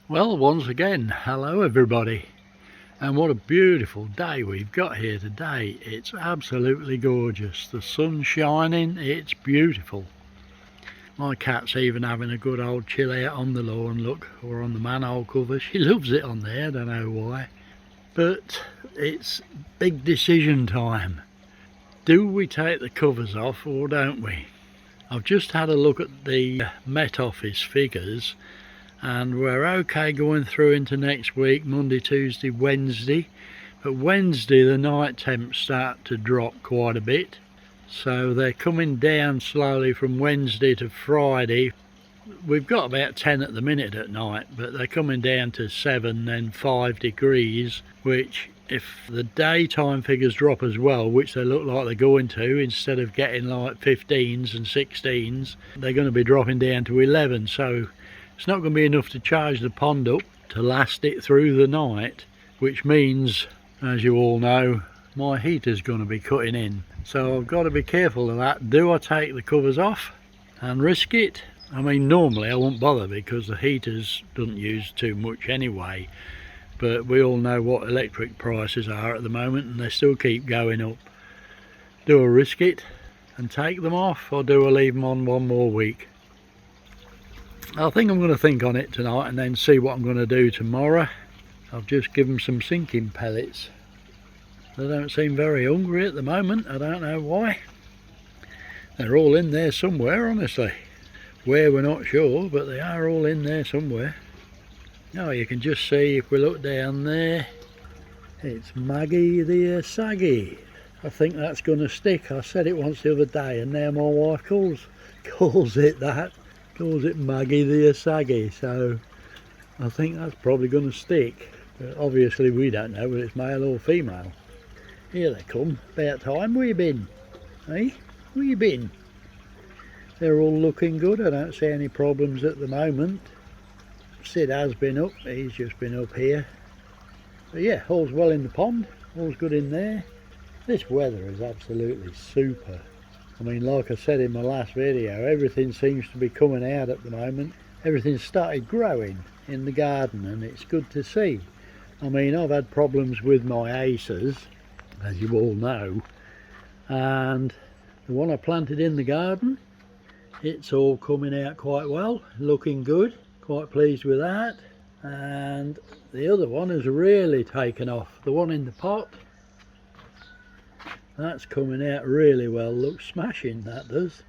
Well, once again, hello everybody, and what a beautiful day we've got here today. It's absolutely gorgeous. The sun's shining, it's beautiful. My cat's even having a good old chill out on the lawn, look, or on the manhole cover. She loves it on there, don't know why. But it's big decision time. Do we take the covers off or don't we? I've just had a look at the Met Office figures, and we're okay going through into next week, Monday, Tuesday, Wednesday. But Wednesday the night temps start to drop quite a bit, so they're coming down slowly from Wednesday to Friday. We've got about 10 at the minute at night, but they're coming down to 7 and 5 degrees, which if the daytime figures drop as well, which they look like they're going to, instead of getting like 15s and 16s, they're going to be dropping down to 11. So it's not going to be enough to charge the pond up to last it through the night, which means, as you all know, my heater's going to be cutting in. So I've got to be careful of that. Do I take the covers off and risk it? I mean, normally I won't bother because the heaters doesn't use too much anyway, but we all know what electric prices are at the moment and they still keep going up. Do I risk it and take them off, or do I leave them on one more week? I think I'm going to think on it tonight and then see what I'm going to do tomorrow. I've just given them some sinking pellets. They don't seem very hungry at the moment, I don't know why. They're all in there somewhere, honestly. Where we're not sure, but they are all in there somewhere. Now you can just see, if we look down there, it's Maggie the Saggy. I think that's going to stick. I said it once the other day and now my wife calls it that. Calls it Maggie the Saggy, so I think that's probably going to stick. But obviously we don't know whether it's male or female. Here they come, about time. Where you been? Hey, where you been? They're all looking good, I don't see any problems at the moment. Sid has been up, he's just been up here. But yeah, all's well in the pond, all's good in there. This weather is absolutely super. I mean, like I said in my last video, everything seems to be coming out at the moment. Everything's started growing in the garden and it's good to see. I mean, I've had problems with my acers, as you all know, and the one I planted in the garden, it's all coming out quite well, looking good, quite pleased with that. And the other one has really taken off, the one in the pot. That's coming out really well, looks smashing, that does.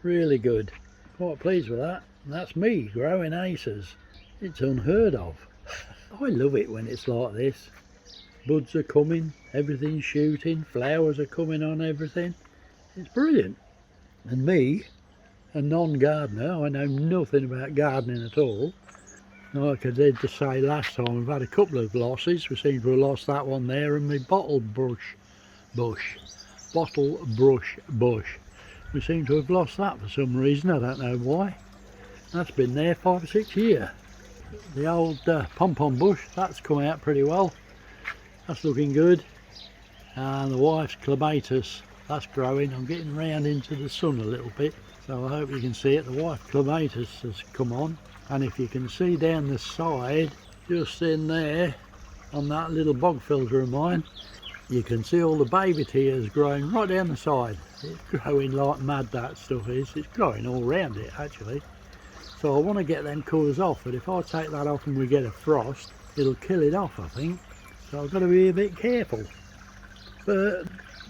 Really good, quite pleased with that. And that's me growing acers. It's unheard of. I love it when it's like this. Buds are coming, everything's shooting, flowers are coming on everything. It's brilliant. And me, a non-gardener, I know nothing about gardening at all. Like I did to say last time, we've had a couple of losses. We seem to have lost that one there, and my bottle brush bush. We seem to have lost that for some reason, I don't know why. That's been there 5 or 6 years. The old pom-pom bush, that's come out pretty well. That's looking good. And the wife's clematis, that's growing. I'm getting round into the sun a little bit, so I hope you can see it. The wife's clematis has come on, and if you can see down the side, just in there, on that little bog filter of mine, you can see all the baby tears growing right down the side. It's growing like mad, that stuff is. It's growing all round it actually. So I want to get them covers off, but if I take that off and we get a frost, it'll kill it off, I think. So I've got to be a bit careful. But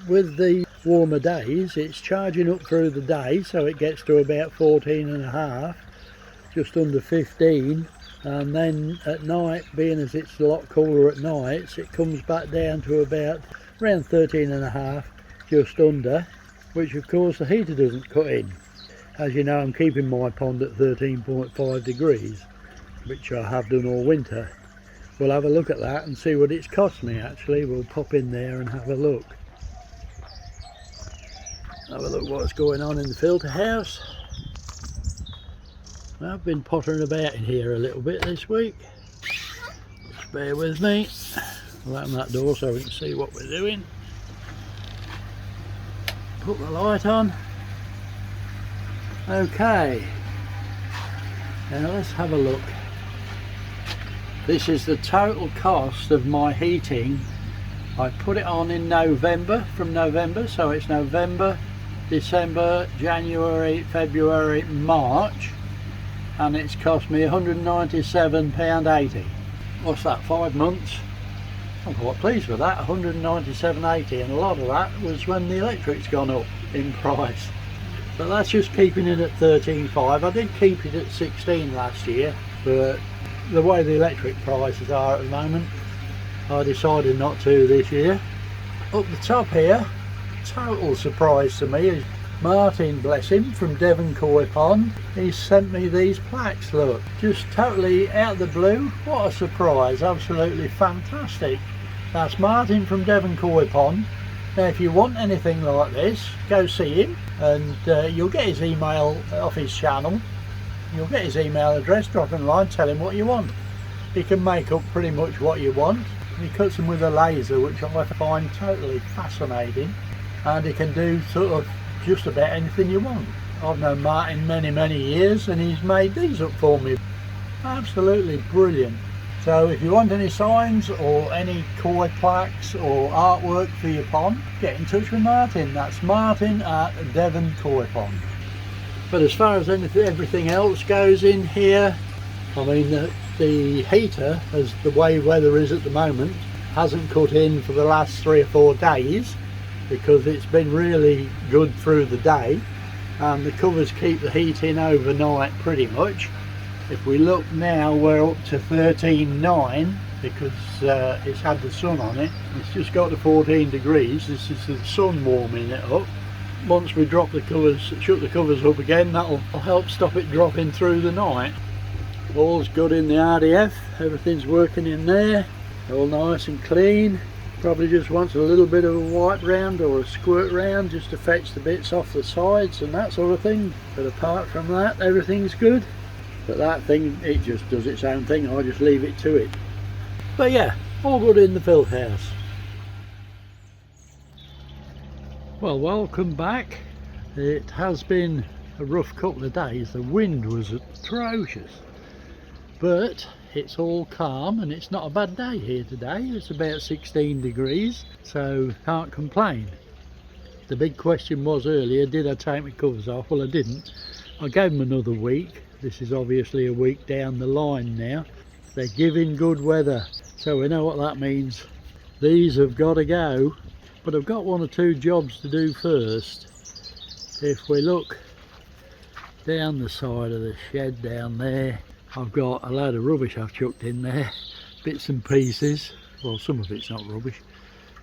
with the warmer days, it's charging up through the day, so it gets to about 14.5, just under 15. And then at night, being as it's a lot cooler at nights, it comes back down to about around 13.5, just under, which of course the heater doesn't cut in. As you know, I'm keeping my pond at 13.5 degrees, which I have done all winter. We'll have a look at that and see what it's cost me actually. We'll pop in there and have a look. Have a look what's going on in the filter house. I've been pottering about in here a little bit this week. Just bear with me. I'll open that door so we can see what we're doing. Put the light on. Okay. Now let's have a look. This is the total cost of my heating. I put it on in November, from November, so it's November, December, January, February, March, and it's cost me £197.80. What's that, 5 months? I'm quite pleased with that, £197.80, and a lot of that was when the electric's gone up in price. But that's just keeping it at 13.5. I did keep it at 16 last year, but the way the electric prices are at the moment, I decided not to this year. Up the top here, total surprise to me, is Martin, bless him, from Devon Koi Pond. He sent me these plaques, look, just totally out of the blue. What a surprise, absolutely fantastic. That's Martin from Devon Koi Pond. Now if you want anything like this, go see him, and you'll get his email off his channel. You'll get his email address, drop him a line, tell him what you want. He can make up pretty much what you want. He cuts them with a laser, which I find totally fascinating, and he can do sort of just about anything you want. I've known Martin many years, and he's made these up for me. Absolutely brilliant. So if you want any signs or any koi plaques or artwork for your pond, get in touch with Martin. That's Martin at Devon Koi Pond. But as far as everything else goes in here, I mean the heater, as the way weather is at the moment, hasn't cut in for the last 3 or 4 days, because it's been really good through the day, and the covers keep the heat in overnight pretty much. If we look now, we're up to 13.9 because it's had the sun on it. It's just got to 14 degrees. This is the sun warming it up. Once we drop the covers, shut the covers up again, that'll help stop it dropping through the night. All's good in the RDF, everything's working in there, all nice and clean. Probably just wants a little bit of a wipe round or a squirt round just to fetch the bits off the sides and that sort of thing. But apart from that, everything's good. But that thing, it just does its own thing, I just leave it to it. But yeah, all good in the filth house. Well, welcome back. It has been a rough couple of days. The wind was atrocious, but it's all calm and it's not a bad day here today. It's about 16 degrees, so can't complain. The big question was earlier, did I take my covers off? Well, I didn't. I gave them another week. This is obviously a week down the line now. They're giving good weather, so we know what that means. These have got to go, but I've got 1 or 2 jobs to do first. If we look down the side of the shed down there, I've got a load of rubbish I've chucked in there, bits and pieces. Well, some of it's not rubbish,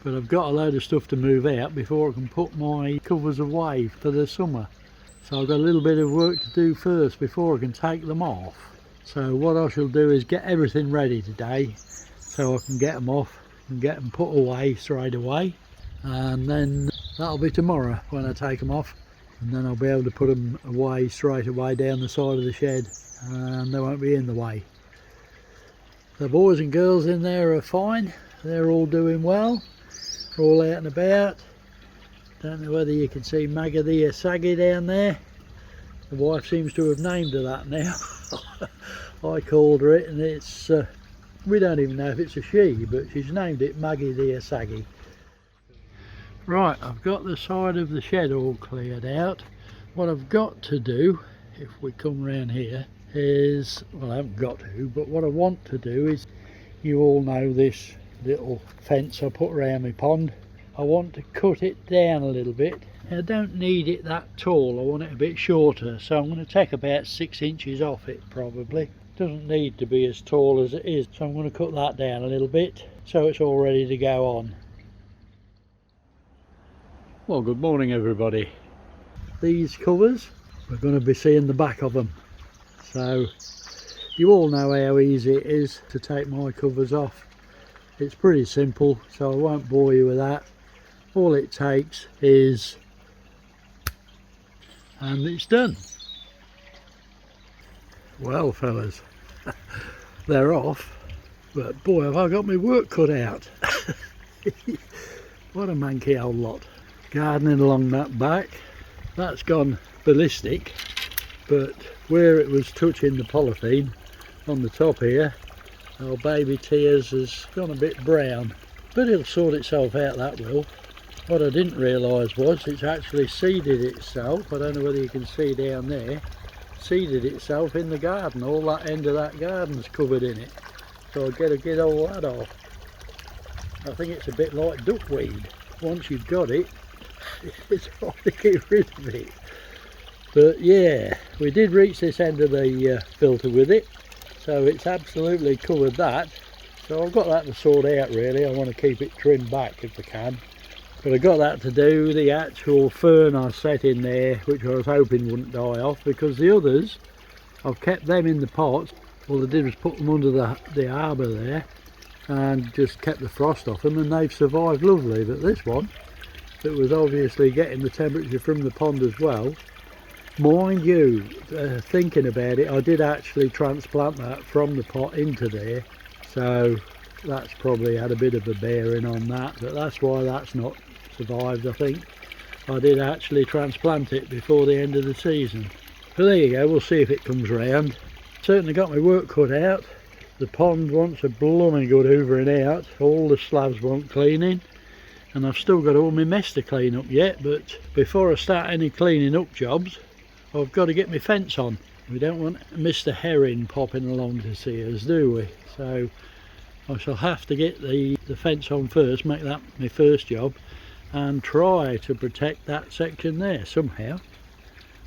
but I've got a load of stuff to move out before I can put my covers away for the summer. So I've got a little bit of work to do first before I can take them off. So what I shall do is get everything ready today so I can get them off and get them put away straight away, and then that'll be tomorrow when I take them off, and then I'll be able to put them away straight away down the side of the shed, and they won't be in the way. The boys and girls in there are fine, they're all doing well, all out and about. Don't know whether you can see Maggie the Asagi down there. The wife seems to have named her that now. I called her it, and it's we don't even know if it's a she, but she's named it Maggie the Asagi. Right, I've got the side of the shed all cleared out. What I've got to do, if we come round here, is, well, I haven't got to, but what I want to do is, you all know this little fence I put around my pond. I want to cut it down a little bit. I don't need it that tall, I want it a bit shorter, so I'm going to take about 6 inches off it probably. Doesn't need to be as tall as it is, so I'm going to cut that down a little bit so it's all ready to go on. Well, good morning everybody. These covers, we're going to be seeing the back of them. So you all know how easy it is to take my covers off. It's pretty simple, so I won't bore you with that. All it takes is, and it's done. Well fellas, they're off, but boy have I got my work cut out. What a manky old lot. Gardening along that back, that's gone ballistic, but where it was touching the polythene on the top here, Our baby tears has gone a bit brown, but it'll sort itself out, that will. What I didn't realise was it's actually seeded itself. I don't know whether you can see down there. Seeded itself in the garden. All that end of that garden's covered in it. So I've got to get all that off. I think it's a bit like duckweed. Once you've got it, it's hard to get rid of it. But yeah, we did reach this end of the filter with it. So it's absolutely covered that. So I've got that to sort out really. I want to keep it trimmed back if I can. But I got that to do. The actual fern I set in there, which I was hoping wouldn't die off, because the others, I've kept them in the pots. All I did was put them under the arbour there and just kept the frost off them, and they've survived lovely. But this one, that was obviously getting the temperature from the pond as well, mind you, thinking about it, I did actually transplant that from the pot into there, so that's probably had a bit of a bearing on that, but that's why that's not survived. I think I did actually transplant it before the end of the season. So there you go, we'll see if it comes round. Certainly got my work cut out. The pond wants a blooming good hoovering out. All the slabs want cleaning, and I've still got all my mess to clean up yet. But before I start any cleaning up jobs, I've got to get my fence on. We don't want Mr. Herring popping along to see us, do we? So I shall have to get the fence on first, make that my first job, and try to protect that section there somehow.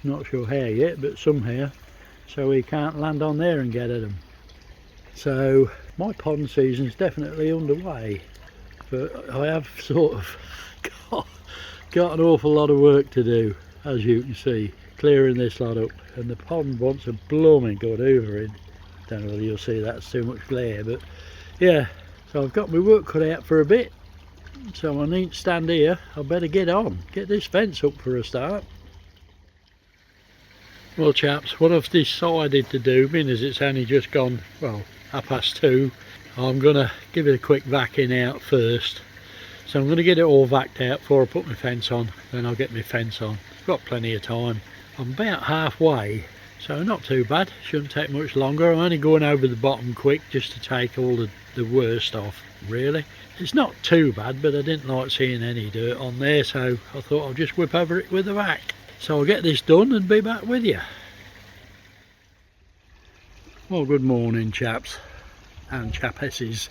Not sure how yet, but somehow, so he can't land on there and get at them. So my pond season's definitely underway, but I have sort of got an awful lot of work to do, as you can see, clearing this lot up, and the pond wants a blooming good hoovering. Don't know whether you'll see that's too much glare, but yeah, so I've got my work cut out for a bit, so I needn't stand here. I better get on, get this fence up for a start. Well chaps, what I've decided to do, being as it's only just gone, well, 2:30, I'm going to give it a quick vacuum out first. So I'm going to get it all vacked out before I put my fence on, then I'll get my fence on. I've got plenty of time. I'm about halfway, so not too bad, shouldn't take much longer. I'm only going over the bottom quick just to take all the worst off, really. It's not too bad, but I didn't like seeing any dirt on there, so I thought I'll just whip over it with a vac. So I'll get this done and be back with you. Well, good morning chaps and chapesses.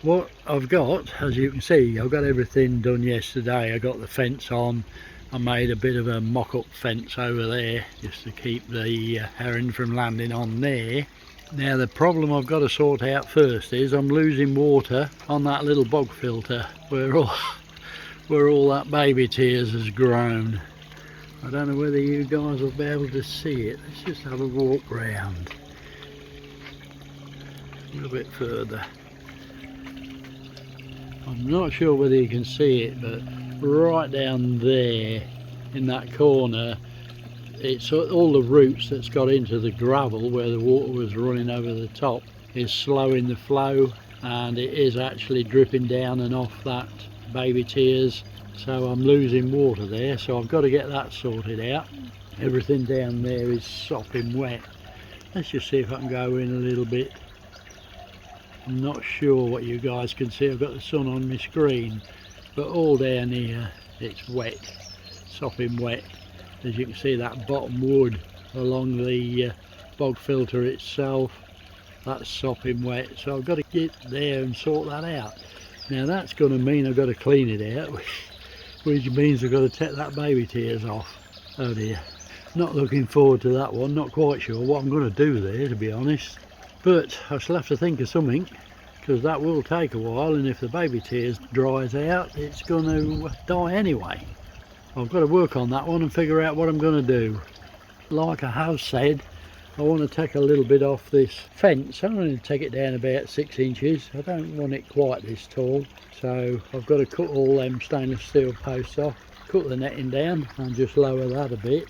What I've got, as you can see, I've got everything done yesterday. I got the fence on. I made a bit of a mock-up fence over there just to keep the herring from landing on there. Now the problem I've got to sort out first is I'm losing water on that little bog filter where all that baby tears has grown. I don't know whether you guys will be able to see it. Let's just have a walk round a little bit further. I'm not sure whether you can see it, but right down there in that corner, it's all the roots that's got into the gravel where the water was running over the top is slowing the flow, and it is actually dripping down and off that baby tears, so I'm losing water there. So I've got to get that sorted out. Everything down there is sopping wet. Let's just see if I can go in a little bit. I'm not sure what you guys can see. I've got the sun on my screen, but all down here it's wet, sopping wet. As you can see, that bottom wood along the bog filter itself, that's sopping wet, so I've got to get there and sort that out. Now that's going to mean I've got to clean it out, which means I've got to take that baby tears off. Oh dear, not looking forward to that one. Not quite sure what I'm going to do there, to be honest, but I shall have to think of something, because that will take a while, and if the baby tears dries out, it's going to die anyway. I've got to work on that one and figure out what I'm going to do. Like I have said, I want to take a little bit off this fence. I'm going to take it down about 6 inches. I don't want it quite this tall, so I've got to cut all them stainless steel posts off, cut the netting down and just lower that a bit,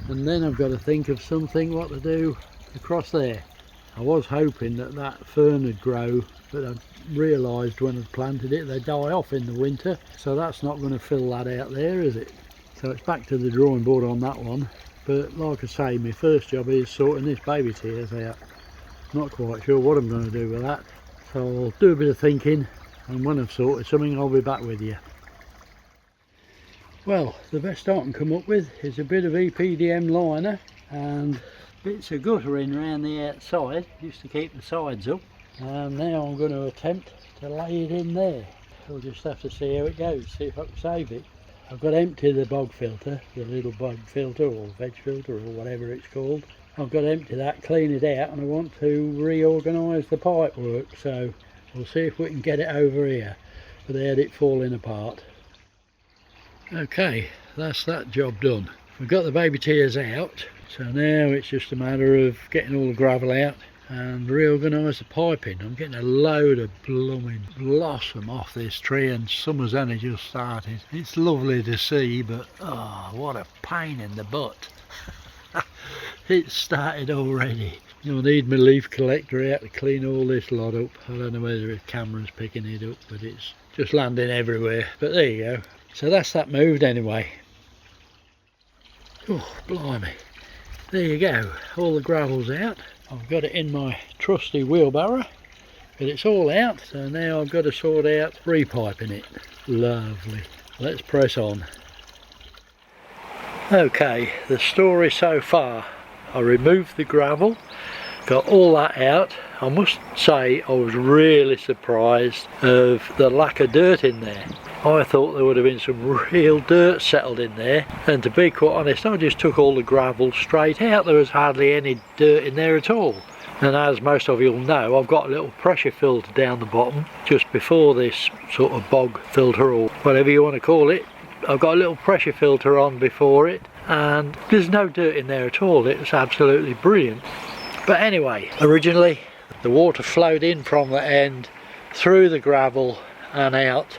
and then I've got to think of something what to do across there. I was hoping that that fern would grow, but I realised when I'd planted it they die off in the winter, so that's not going to fill that out there, is it? So it's back to the drawing board on that one. But like I say, my first job is sorting this baby tears out. Not quite sure what I'm going to do with that, so I'll do a bit of thinking, and when I've sorted something I'll be back with you. Well, the best I can come up with is a bit of EPDM liner and bits of guttering around the outside, just to keep the sides up. And now I'm going to attempt to lay it in there. We'll just have to see how it goes, see if I can save it. I've got to empty the bog filter, the little bog filter or veg filter or whatever it's called. I've got to empty that, clean it out, and I want to reorganise the pipe work, so we'll see if we can get it over here without it falling apart. Okay, that's that job done. We've got the baby tiers out, so now it's just a matter of getting all the gravel out and reorganise the piping. I'm getting a load of blooming blossom off this tree, and summer's only just started. It's lovely to see, but oh, what a pain in the butt. It's started already. You'll need my leaf collector out to clean all this lot up. I don't know whether the camera's picking it up, but it's just landing everywhere. But there you go. So that's that moved anyway. Oh, blimey. There you go. All the gravel's out. I've got it in my trusty wheelbarrow, but it's all out. So now I've got to sort out repiping it. Lovely. Let's press on. Okay, the story so far. I removed the gravel, got all that out. I must say I was really surprised of the lack of dirt in there. I thought there would have been some real dirt settled in there, and to be quite honest, I just took all the gravel straight out. There was hardly any dirt in there at all. And as most of you'll know, I've got a little pressure filter down the bottom just before this sort of bog filter or whatever you want to call it. I've got a little pressure filter on before it, and there's no dirt in there at all. It's absolutely brilliant. But anyway, originally the water flowed in from the end through the gravel and out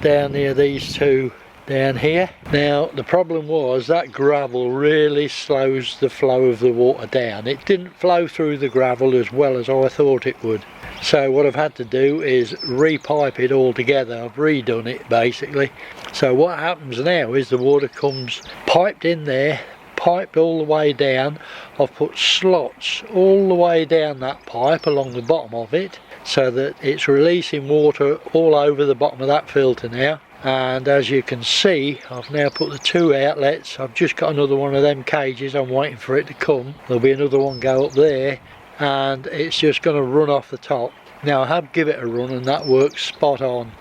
down near these two down here. Now the problem was that gravel really slows the flow of the water down. It didn't flow through the gravel as well as I thought it would. So what I've had to do is repipe it all together. I've redone it basically. So what happens now is the water comes piped in there, piped all the way down. I've put slots all the way down that pipe along the bottom of it, so that it's releasing water all over the bottom of that filter now. And as you can see, I've now put the two outlets. I've just got another one of them cages. I'm waiting for it to come. There'll be another one go up there, and it's just going to run off the top. Now I have given it a run and that works spot on.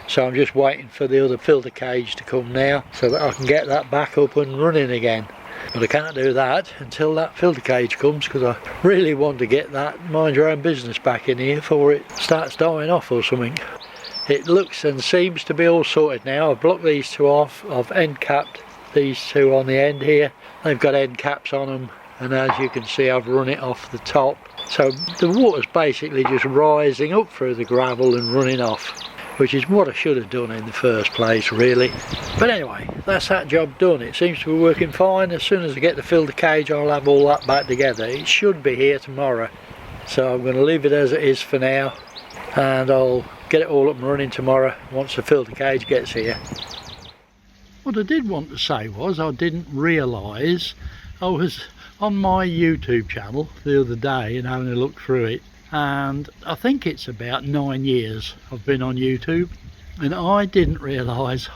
So I'm just waiting for the other filter cage to come now, so that I can get that back up and running again. But I can't do that until that filter cage comes, because I really want to get that mind your own business back in here before it starts dying off or something. It looks and seems to be all sorted now. I've blocked these two off. I've end capped these two on the end here. They've got end caps on them, and as you can see I've run it off the top. So the water's basically just rising up through the gravel and running off, which is what I should have done in the first place really. But anyway, that's that job done. It seems to be working fine. As soon as I get the filter cage I'll have all that back together. It should be here tomorrow. So I'm going to leave it as it is for now, and I'll get it all up and running tomorrow once the filter cage gets here. What I did want to say was I didn't realise I was on my YouTube channel the other day and having a look through it, and I think it's about 9 years I've been on YouTube, and I didn't realise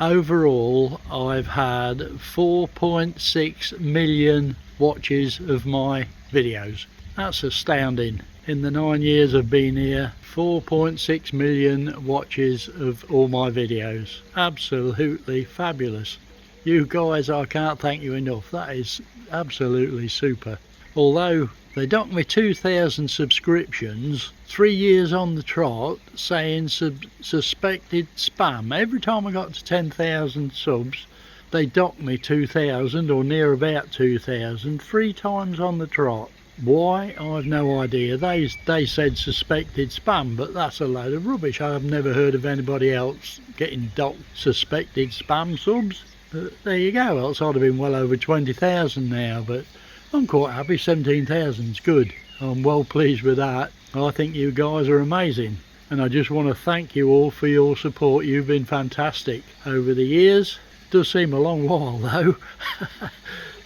overall I've had 4.6 million watches of my videos. That's astounding. In the 9 years I've been here, 4.6 million watches of all my videos. Absolutely fabulous. You guys, I can't thank you enough. That is absolutely super. Although they docked me 2,000 subscriptions, 3 years on the trot, saying suspected spam. Every time I got to 10,000 subs, they docked me 2,000 or near about 2,000, 3 times on the trot. Why? I've no idea. They said suspected spam, but that's a load of rubbish. I've never heard of anybody else getting docked suspected spam subs. But there you go, else I'd have been well over 20,000 now, but I'm quite happy. 17,000's good. I'm well pleased with that. I think you guys are amazing, and I just want to thank you all for your support. You've been fantastic over the years. Does seem a long while though.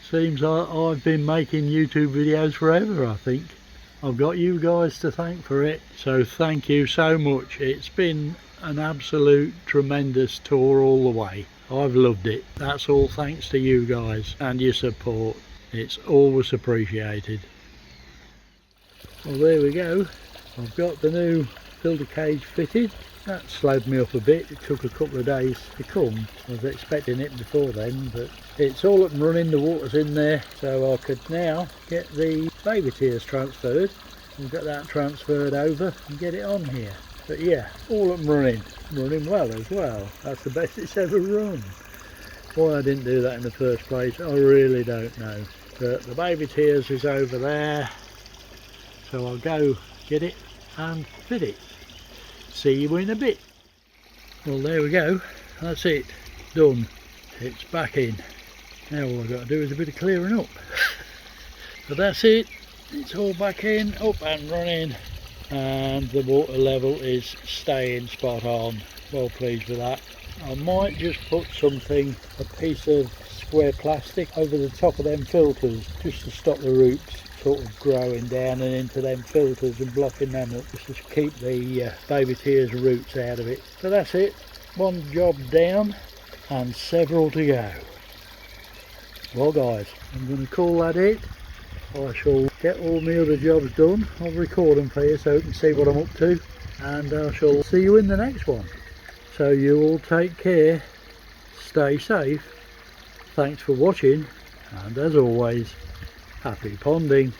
Seems I've been making YouTube videos forever, I think. I've got you guys to thank for it, so thank you so much. It's been an absolute tremendous tour all the way. I've loved it. That's all thanks to you guys and your support. It's always appreciated. Well, there we go. I've got the new filter cage fitted. That slowed me up a bit. It took a couple of days to come. I was expecting it before then, but it's all up and running. The water's in there, so I could now get the baby tiers transferred. We'll get that transferred over and get it on here. But yeah, all up and running well as well. That's the best it's ever run. Why I didn't do that in the first place, I really don't know. But the baby tiers is over there, so I'll go get it and fit it. See you in a bit. Well, there we go. That's it. Done. It's back in. Now all I've got to do is a bit of clearing up. But that's it. It's all back in, up and running. And the water level is staying spot on. Well pleased with that. I might just put something, a piece of square plastic over the top of them filters, just to stop the roots sort of growing down and into them filters and blocking them up, just to keep the baby tiers roots out of it. So that's it, one job down and several to go. Well guys, I'm going to call that it. I shall get all my other jobs done. I'll record them for you so you can see what I'm up to, and I shall see you in the next one. So you all take care, stay safe, thanks for watching, and as always, happy ponding.